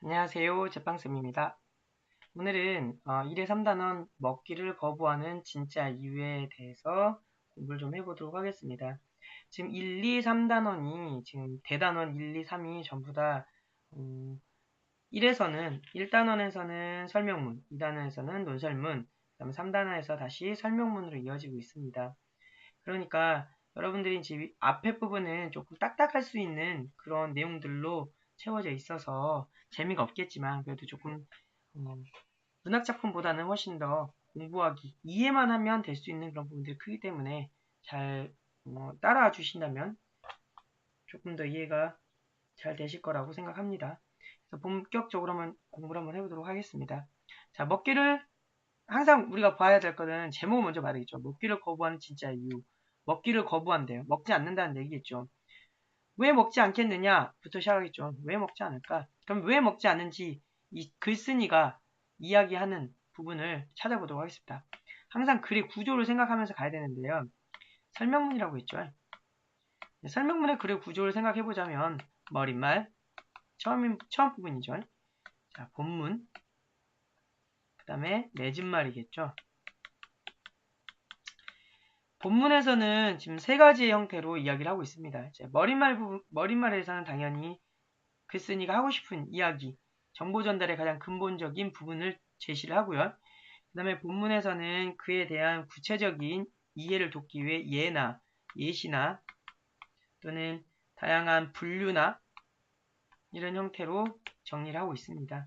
안녕하세요. 제빵쌤입니다. 오늘은 1의 3단원 먹기를 거부하는 진짜 이유에 대해서 공부를 좀 해보도록 하겠습니다. 지금 1, 2, 3단원이 지금 대단원 1, 2, 3이 전부 다 1에서는 1단원에서는 설명문, 2단원에서는 논설문, 그 다음에 3단원에서 다시 설명문으로 이어지고 있습니다. 그러니까 여러분들이 지금 앞에 부분은 조금 딱딱할 수 있는 그런 내용들로 채워져 있어서 재미가 없겠지만 그래도 조금 문학작품보다는 훨씬 더 공부하기, 이해만 하면 될 수 있는 그런 부분들이 크기 때문에 잘 따라와 주신다면 조금 더 이해가 잘 되실 거라고 생각합니다. 그래서 본격적으로 한번 공부를 한번 해보도록 하겠습니다. 자, 먹기를 항상 우리가 봐야 될 거는 제목을 먼저 봐야 되겠죠. 먹기를 거부하는 진짜 이유. 먹기를 거부한대요. 먹지 않는다는 얘기겠죠. 왜 먹지 않겠느냐부터 시작하겠죠. 왜 먹지 않을까? 그럼 왜 먹지 않는지 이 글쓴이가 이야기하는 부분을 찾아보도록 하겠습니다. 항상 글의 구조를 생각하면서 가야 되는데요. 설명문이라고 했죠. 설명문의 글의 구조를 생각해보자면 머릿말, 처음 부분이죠. 자, 본문, 그 다음에 맺은말이겠죠. 본문에서는 지금 세 가지의 형태로 이야기를 하고 있습니다. 머릿말에서는 당연히 글쓴이가 하고 싶은 이야기, 정보 전달의 가장 근본적인 부분을 제시를 하고요. 그 다음에 본문에서는 그에 대한 구체적인 이해를 돕기 위해 예나 예시나 또는 다양한 분류나 이런 형태로 정리를 하고 있습니다.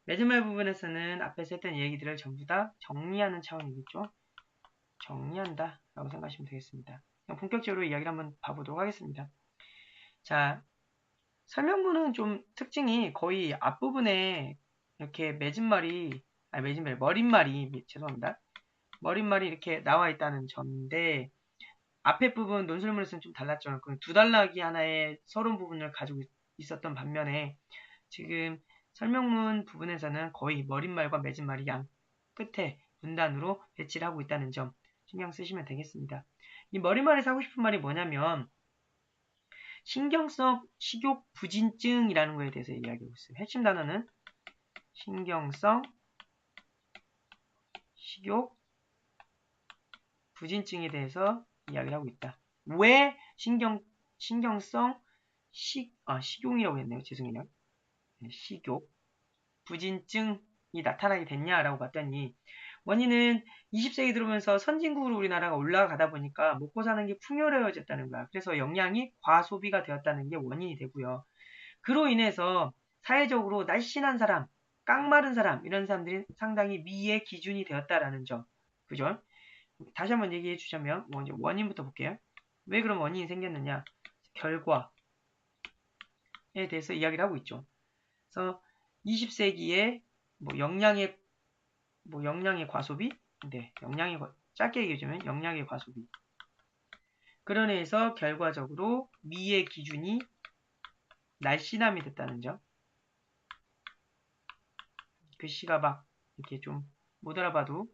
맺은말 부분에서는 앞에서 했던 얘기들을 전부 다 정리하는 차원이겠죠. 정리한다 라고 생각하시면 되겠습니다. 그냥 본격적으로 이야기를 한번 봐보도록 하겠습니다. 자, 설명문은 좀 특징이 거의 앞부분에 이렇게 머릿말이, 죄송합니다. 머릿말이 이렇게 나와 있다는 점인데, 앞에 부분 논술문에서는 좀 달랐죠. 그 두 단락이 하나의 서론 부분을 가지고 있었던 반면에, 지금 설명문 부분에서는 거의 머릿말과 맺은말이 양 끝에 문단으로 배치를 하고 있다는 점 신경 쓰시면 되겠습니다. 이 머릿말에서 하고 싶은 말이 뭐냐면, 신경성 식욕 부진증이라는 거에 대해서 이야기하고 있어요. 핵심 단어는 신경성 식욕 부진증에 대해서 이야기를 하고 있다. 왜 신경성 식용이라고 했네요. 죄송해요. 식욕 부진증이 나타나게 됐냐라고 봤더니 원인은 20세기 들어오면서 선진국으로 우리나라가 올라가다 보니까 먹고 사는 게 풍요로워졌다는 거야. 그래서 영양이 과소비가 되었다는 게 원인이 되고요. 그로 인해서 사회적으로 날씬한 사람, 깡마른 사람 이런 사람들이 상당히 미의 기준이 되었다라는 점. 그죠? 다시 한번 얘기해 주자면 먼저 원인부터 볼게요. 왜 그런 원인이 생겼느냐? 결과에 대해서 이야기를 하고 있죠. 그래서 20세기에 영양의 과소비, 짧게 얘기해주면 영양의 과소비. 그런 의해서 결과적으로 미의 기준이 날씬함이 됐다는 점. 글씨가 막 이렇게 좀 못 알아봐도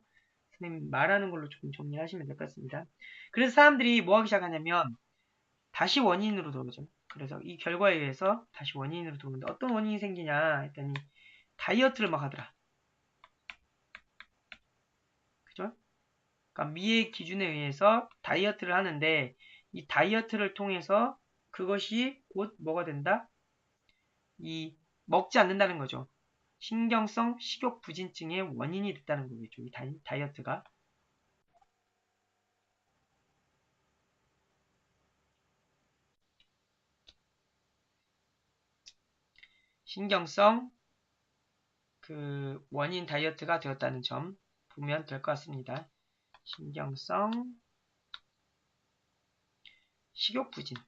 선생님 말하는 걸로 조금 정리하시면 될 것 같습니다. 그래서 사람들이 뭐 하기 시작하냐면 다시 원인으로 들어오죠. 그래서 이 결과에 의해서 다시 원인으로 들어오는데 어떤 원인이 생기냐 했더니 다이어트를 막 하더라. 그죠? 그러니까 미의 기준에 의해서 다이어트를 하는데 이 다이어트를 통해서 그것이 곧 뭐가 된다? 이 먹지 않는다는 거죠. 신경성 식욕 부진증의 원인이 됐다는 거겠죠. 이 다이어트가. 신경성 그 원인 다이어트가 되었다는 점 보면 될 것 같습니다. 신경성 식욕 부진의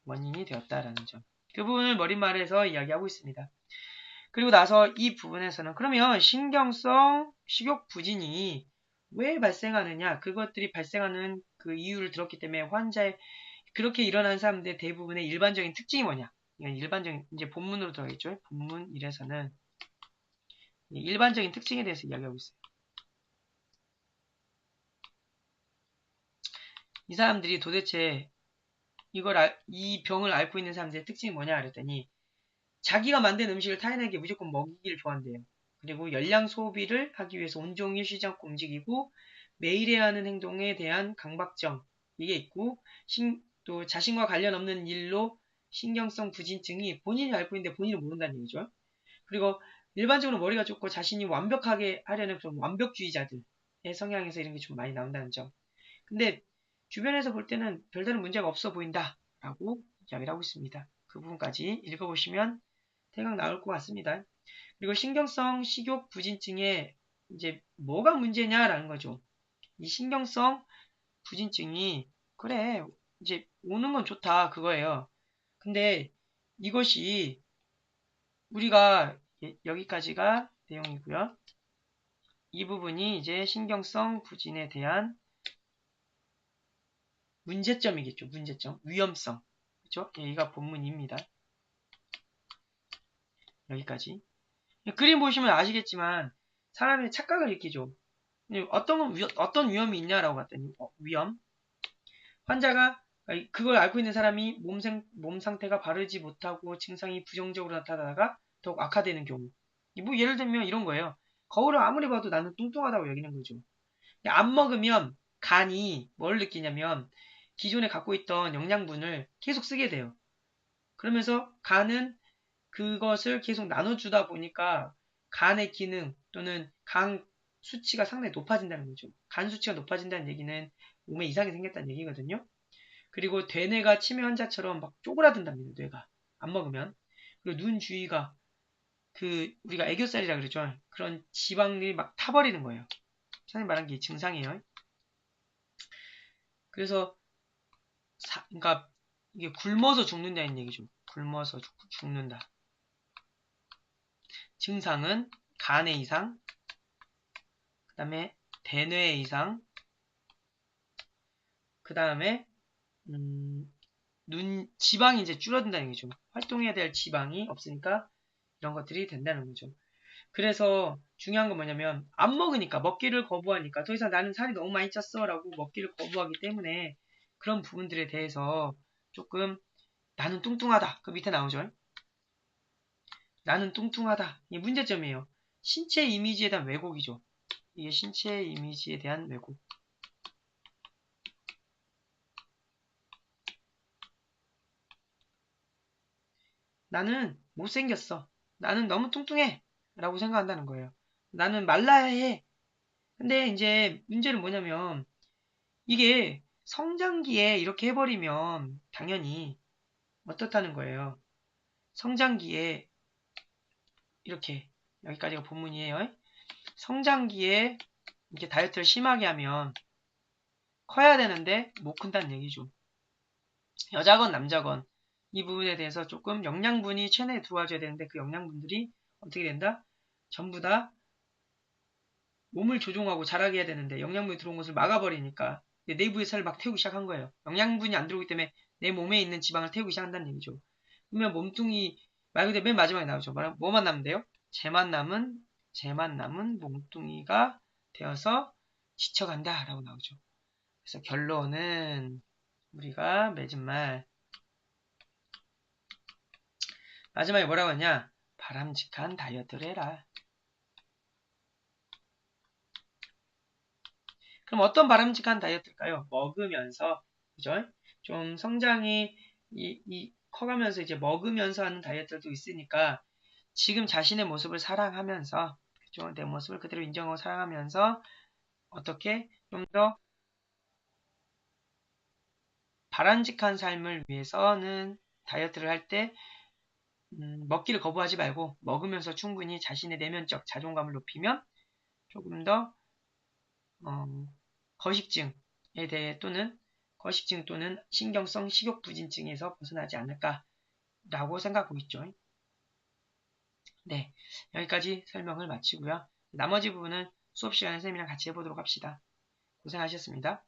원인이 되었다라는 점. 그 부분을 머릿말에서 이야기하고 있습니다. 그리고 나서 이 부분에서는 그러면 신경성 식욕 부진이 왜 발생하느냐, 그것들이 발생하는 그 이유를 들었기 때문에 환자의 그렇게 일어나는 사람들의 대부분의 일반적인 특징이 뭐냐? 일반적인 이제 본문으로 들어가겠죠. 본문 1에서는 일반적인 특징에 대해서 이야기하고 있어요. 이 사람들이 도대체 이 병을 앓고 있는 사람들의 특징이 뭐냐 그랬더니 자기가 만든 음식을 타인에게 무조건 먹이기를 좋아한대요. 그리고 열량 소비를 하기 위해서 온종일 쉬지 않고 움직이고 매일 해야 하는 행동에 대한 강박증 이게 있고 또 자신과 관련 없는 일로 신경성 부진증이 본인이 앓고 있는데 본인은 모른다는 얘기죠. 그리고 일반적으로 머리가 좁고 자신이 완벽하게 하려는 그런 완벽주의자들의 성향에서 이런 게 좀 많이 나온다는 점. 근데 주변에서 볼 때는 별다른 문제가 없어 보인다라고 이야기를 하고 있습니다. 그 부분까지 읽어보시면 대강 나올 것 같습니다. 그리고 신경성 식욕 부진증에 이제 뭐가 문제냐라는 거죠. 이 신경성 부진증이 그래 이제 오는 건 좋다 그거예요. 근데 이것이 우리가 여기까지가 내용이고요. 이 부분이 이제 신경성 부진에 대한 문제점이겠죠. 문제점, 위험성. 그렇죠? 여기가 본문입니다. 여기까지. 그림 보시면 아시겠지만 사람의 착각을 일으키죠. 어떤 위험이 있냐라고 봤더니 위험. 환자가 그걸 앓고 있는 사람이 몸 상태가 바르지 못하고 증상이 부정적으로 나타나다가 더욱 악화되는 경우. 뭐 예를 들면 이런 거예요. 거울을 아무리 봐도 나는 뚱뚱하다고 여기는 거죠. 안 먹으면 간이 뭘 느끼냐면 기존에 갖고 있던 영양분을 계속 쓰게 돼요. 그러면서 간은 그것을 계속 나눠주다 보니까 간의 기능 또는 간 수치가 상당히 높아진다는 거죠. 간 수치가 높아진다는 얘기는 몸에 이상이 생겼다는 얘기거든요. 그리고 대뇌가 치매 환자처럼 막 쪼그라든답니다. 뇌가 안 먹으면. 그리고 눈 주위가 우리가 애교살이라 그러죠. 그런 지방들이 막 타버리는 거예요. 선생님 말한 게 증상이에요. 그래서 그러니까 이게 굶어서 죽는다는 얘기죠. 굶어서 죽는다. 증상은 간의 이상, 그 다음에 대뇌의 이상, 그 다음에 지방이 이제 줄어든다는 얘기죠. 활동해야 될 지방이 없으니까 이런 것들이 된다는 거죠. 그래서 중요한 건 뭐냐면 안 먹으니까 먹기를 거부하니까 더 이상 나는 살이 너무 많이 쪘어 라고 먹기를 거부하기 때문에 그런 부분들에 대해서 조금 나는 뚱뚱하다. 그 밑에 나오죠. 나는 뚱뚱하다. 이게 문제점이에요. 신체 이미지에 대한 왜곡이죠. 이게 신체 이미지에 대한 왜곡. 나는 못생겼어. 나는 너무 뚱뚱해. 라고 생각한다는 거예요. 나는 말라야 해. 근데 이제 문제는 뭐냐면 이게 성장기에 이렇게 해버리면 당연히 어떻다는 거예요. 성장기에 이렇게 여기까지가 본문이에요. 성장기에 이렇게 다이어트를 심하게 하면 커야 되는데 못 큰다는 얘기죠. 여자건 남자건 이 부분에 대해서 조금 영양분이 체내에 들어와줘야 되는데 그 영양분들이 어떻게 된다? 전부 다 몸을 조종하고 자라게 해야 되는데 영양분이 들어온 것을 막아버리니까 내부의 살을 막 태우기 시작한 거예요. 영양분이 안 들어오기 때문에 내 몸에 있는 지방을 태우기 시작한다는 얘기죠. 그러면 몸뚱이 말 그대로 맨 마지막에 나오죠. 뭐만 남으면 돼요? 재만 남은 몸뚱이가 되어서 지쳐간다 라고 나오죠. 그래서 결론은 우리가 맺은 말 마지막에 뭐라고 하냐? 바람직한 다이어트를 해라. 그럼 어떤 바람직한 다이어트일까요? 먹으면서, 그죠? 좀 성장이 커가면서 이제 먹으면서 하는 다이어트도 있으니까 지금 자신의 모습을 사랑하면서, 그죠? 내 모습을 그대로 인정하고 사랑하면서 어떻게 좀 더 바람직한 삶을 위해서는 다이어트를 할 때 먹기를 거부하지 말고 먹으면서 충분히 자신의 내면적 자존감을 높이면 조금 더 거식증에 대해 거식증 또는 신경성 식욕부진증에서 벗어나지 않을까라고 생각하고 있죠. 네, 여기까지 설명을 마치고요. 나머지 부분은 수업 시간에 선생님이랑 같이 해보도록 합시다. 고생하셨습니다.